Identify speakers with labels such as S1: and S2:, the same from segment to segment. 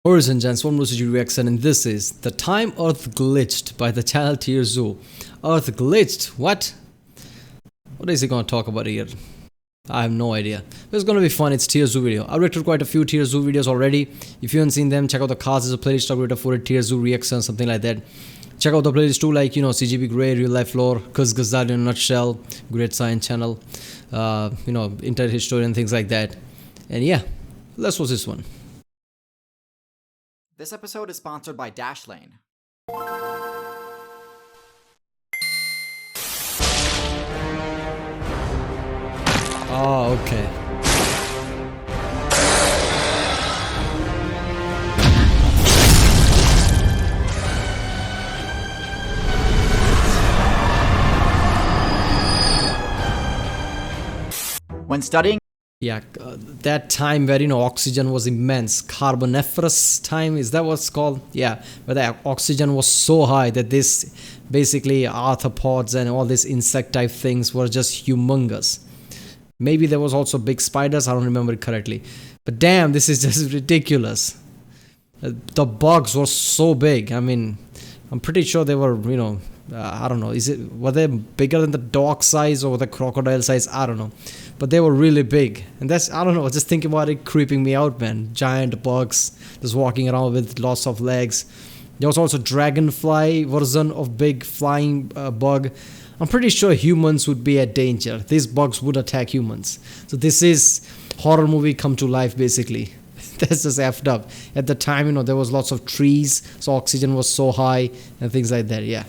S1: Horizon Gents, one more reaction, and this is The Time Earth Glitched by the channel TierZoo. Earth glitched? What? What is he gonna talk about here? I have no idea. But it's gonna be fun. It's TierZoo video. I've reacted quite a few TierZoo videos already. If you haven't seen them, check out the cards. There's a playlist targeted for it, TierZoo reaction, something like that. Check out the playlist too, like CGB Grey, Real Life Lore, Cuz Gazal in a Nutshell, Great Science Channel, Internet History and things like that. And yeah, let's watch this one.
S2: This episode is sponsored by Dashlane.
S1: Oh, okay.
S2: When studying
S1: That time where oxygen was immense, carboniferous time, is that what's called? Yeah, where the oxygen was so high that this basically arthropods and all these insect type things were just humongous. Maybe there was also big spiders, I don't remember it correctly, but damn, this is just ridiculous. The bugs were so big. I mean, I'm pretty sure they were, I don't know, were they bigger than the dog size or the crocodile size? I don't know, but they were really big. And that's, I don't know, just thinking about it creeping me out, man. Giant bugs just walking around with lots of legs. There was also dragonfly version of big flying bug. I'm pretty sure humans would be at danger. These bugs would attack humans. So this is horror movie come to life basically. That's just effed up. At the time, there was lots of trees, so oxygen was so high and things like that, yeah.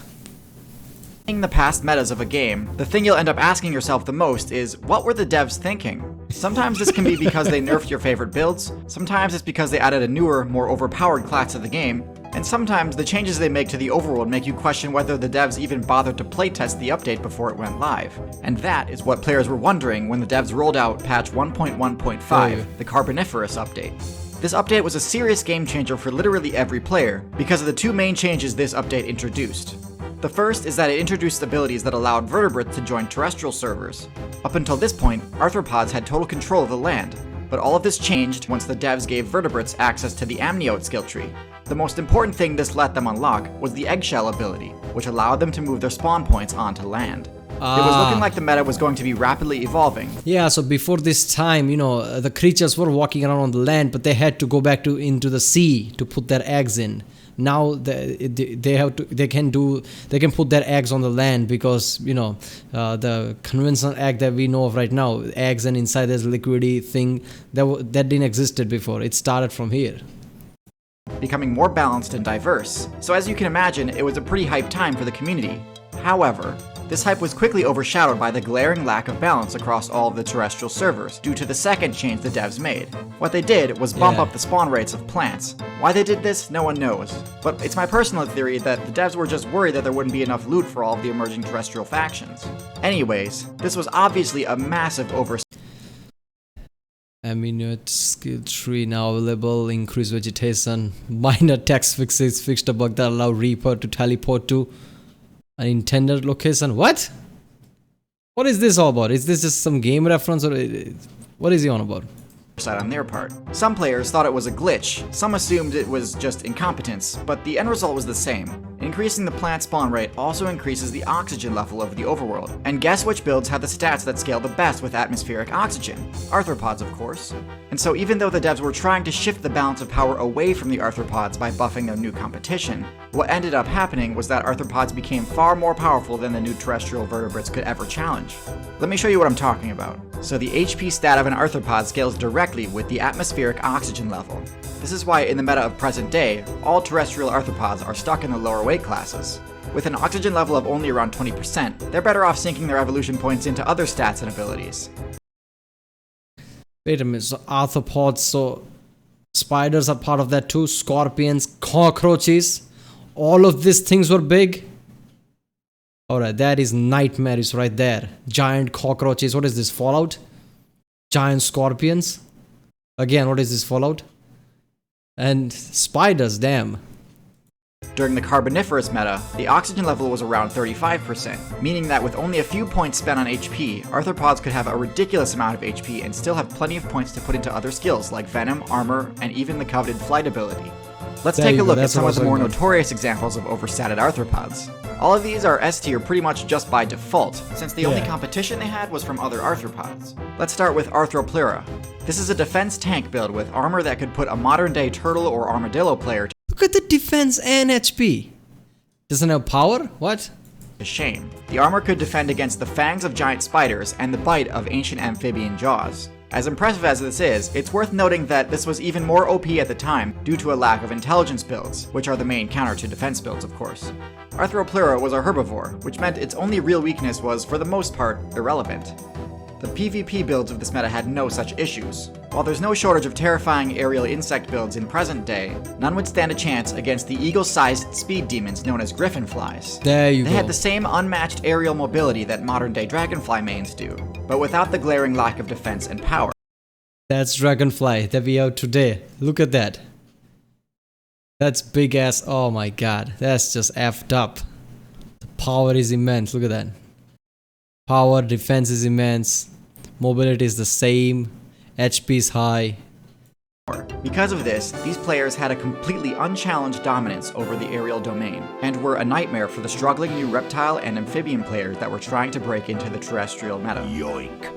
S2: the past metas of a game, the thing you'll end up asking yourself the most is, what were the devs thinking? Sometimes this can be because they nerfed your favorite builds, sometimes it's because they added a newer, more overpowered class to the game, and sometimes the changes they make to the overworld make you question whether the devs even bothered to playtest the update before it went live. And that is what players were wondering when the devs rolled out patch 1.1.5, the Carboniferous update. This update was a serious game changer for literally every player, because of the two main changes this update introduced. The first is that it introduced abilities that allowed vertebrates to join terrestrial servers. Up until this point, arthropods had total control of the land, but all of this changed once the devs gave vertebrates access to the amniote skill tree. The most important thing this let them unlock was the eggshell ability, which allowed them to move their spawn points onto land. It was looking like the meta was going to be rapidly evolving.
S1: Yeah, so before this time, the creatures were walking around on the land, but they had to go back into the sea to put their eggs in. Now they can put their eggs on the land because the conventional egg that we know of right now, eggs and inside there's liquidy thing that didn't existed before. It started from here,
S2: becoming more balanced and diverse. So as you can imagine, it was a pretty hyped time for the community. However, this hype was quickly overshadowed by the glaring lack of balance across all of the terrestrial servers due to the second change the devs made. What they did was bump up the spawn rates of plants. Why they did this, no one knows. But it's my personal theory that the devs were just worried that there wouldn't be enough loot for all of the emerging terrestrial factions. Anyways, this was obviously a massive oversight.
S1: Amniote skill tree now available, increase vegetation, minor text fixes, fixed a bug that allow Reaper to teleport to an intended location. What is this all about? Is this just some game reference, or what is he on about?
S2: On their part. Some players thought it was a glitch, some assumed it was just incompetence, but the end result was the same. Increasing the plant spawn rate also increases the oxygen level of the overworld. And guess which builds have the stats that scale the best with atmospheric oxygen? Arthropods, of course. And so even though the devs were trying to shift the balance of power away from the arthropods by buffing their new competition, what ended up happening was that arthropods became far more powerful than the new terrestrial vertebrates could ever challenge. Let me show you what I'm talking about. So the HP stat of an arthropod scales directly with the atmospheric oxygen level. This is why in the meta of present day, all terrestrial arthropods are stuck in the lower weight classes. With an oxygen level of only around 20%, they're better off sinking their evolution points into other stats and abilities.
S1: Wait a minute, so arthropods, so spiders are part of that too, scorpions, cockroaches, all of these things were big? Alright, that is nightmares right there. Giant cockroaches, what is this, Fallout? Giant scorpions? Again, what is this, Fallout? And spiders, damn.
S2: During the Carboniferous meta, the oxygen level was around 35%, meaning that with only a few points spent on HP, arthropods could have a ridiculous amount of HP and still have plenty of points to put into other skills like Venom, Armor, and even the coveted Flight ability. Let's
S1: There
S2: take
S1: you
S2: a
S1: go,
S2: look at
S1: that's
S2: some
S1: what I
S2: of the
S1: was
S2: more
S1: talking about.
S2: notorious examples of overstatted arthropods. All of these are S tier pretty much just by default, since the only
S1: Yeah.
S2: competition they had was from other arthropods. Let's start with Arthropleura. This is a defense tank build with armor that could put a modern-day turtle or armadillo player
S1: Look at the defense and HP. Doesn't have power? What?
S2: to shame. The armor could defend against the fangs of giant spiders and the bite of ancient amphibian jaws. As impressive as this is, it's worth noting that this was even more OP at the time due to a lack of intelligence builds, which are the main counter to defense builds, of course. Arthropleura was a herbivore, which meant its only real weakness was, for the most part, irrelevant. The PvP builds of this meta had no such issues. While there's no shortage of terrifying aerial insect builds in present day, none would stand a chance against the eagle-sized speed demons known as griffin flies.
S1: There you
S2: They
S1: go.
S2: had the same unmatched aerial mobility that modern-day dragonfly mains do, but without the glaring lack of defense and power.
S1: That's Dragonfly that we have today. Look at that. That's big ass. Oh my god. That's just effed up. The power is immense. Look at that. Power, defense is immense. Mobility is the same. HP is high.
S2: Because of this, these players had a completely unchallenged dominance over the aerial domain, and were a nightmare for the struggling new reptile and amphibian players that were trying to break into the terrestrial meta. Yoink.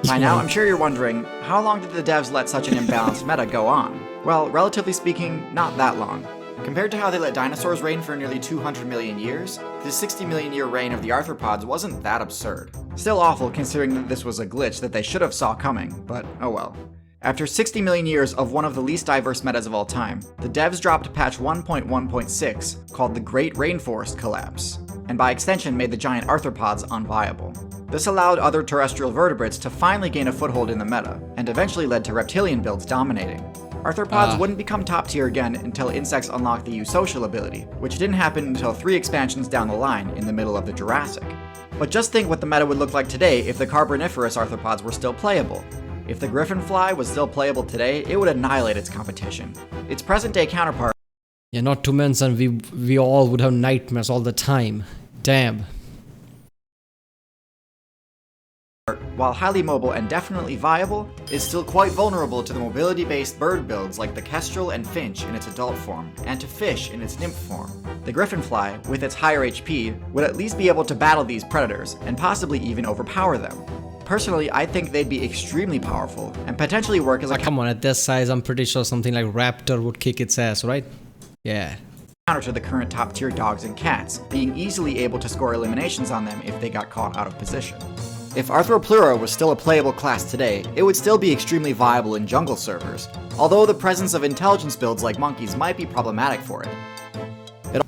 S2: By now, I'm sure you're wondering, how long did the devs let such an imbalanced meta go on? Well, relatively speaking, not that long. Compared to how they let dinosaurs reign for nearly 200 million years, the 60 million year reign of the arthropods wasn't that absurd. Still awful considering that this was a glitch that they should have saw coming, but oh well. After 60 million years of one of the least diverse metas of all time, the devs dropped patch 1.1.6 called the Great Rainforest Collapse, and by extension made the giant arthropods unviable. This allowed other terrestrial vertebrates to finally gain a foothold in the meta, and eventually led to reptilian builds dominating. Arthropods wouldn't become top tier again until insects unlocked the eusocial ability, which didn't happen until 3 expansions down the line in the middle of the Jurassic. But just think what the meta would look like today if the Carboniferous arthropods were still playable. If the griffin fly was still playable today, it would annihilate its competition. Its present day counterpart,
S1: Yeah, not to mention we all would have nightmares all the time. Damn.
S2: while highly mobile and definitely viable, is still quite vulnerable to the mobility-based bird builds like the kestrel and finch in its adult form, and to fish in its nymph form. The griffinfly, with its higher HP, would at least be able to battle these predators, and possibly even overpower them. Personally, I think they'd be extremely powerful, and potentially work as a
S1: Come on, at this size, I'm pretty sure something like Raptor would kick its ass, right? Yeah.
S2: counter to the current top tier dogs and cats, being easily able to score eliminations on them if they got caught out of position. If Arthropleura was still a playable class today, it would still be extremely viable in jungle servers, although the presence of intelligence builds like monkeys might be problematic for it.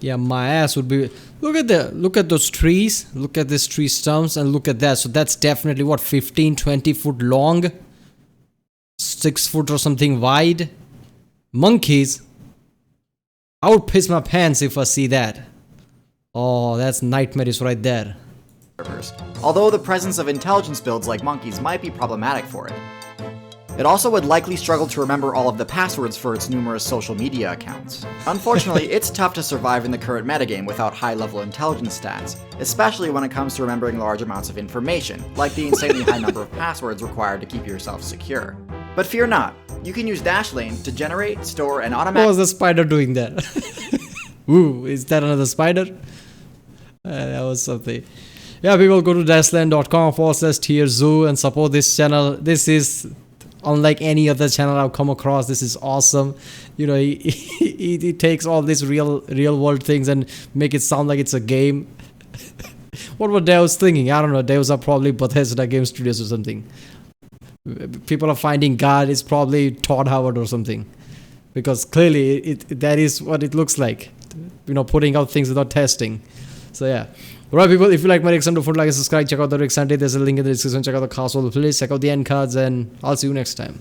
S1: Yeah, my ass would be. Look at those trees. Look at these tree stumps and look at that. So that's definitely what, 15-20 foot long, 6 foot or something wide. Monkeys. I would piss my pants if I see that. Oh, that's nightmarish right there.
S2: Although the presence of intelligence builds like monkeys might be problematic for it. It also would likely struggle to remember all of the passwords for its numerous social media accounts. Unfortunately, it's tough to survive in the current metagame without high-level intelligence stats, especially when it comes to remembering large amounts of information, like the insanely high number of passwords required to keep yourself secure. But fear not, you can use Dashlane to generate, store, and
S1: What
S2: automatically
S1: was the spider doing there? Ooh, is that another spider? That was something. Yeah, people, go to dashlane.com/TierZoo and support this channel. This is unlike any other channel I've come across. This is awesome. You know, he takes all these real world things and make it sound like it's a game. What were devs thinking? I don't know. Devs are probably Bethesda Game Studios or something. People are finding God is probably Todd Howard or something, because clearly that is what it looks like. You know, putting out things without testing. So yeah. Alright people, if you like my reaction, don't forget to like and subscribe. Check out the Rick Sunday. There's a link in the description. Check out the cast, all the playlist, check out the end cards, and I'll see you next time.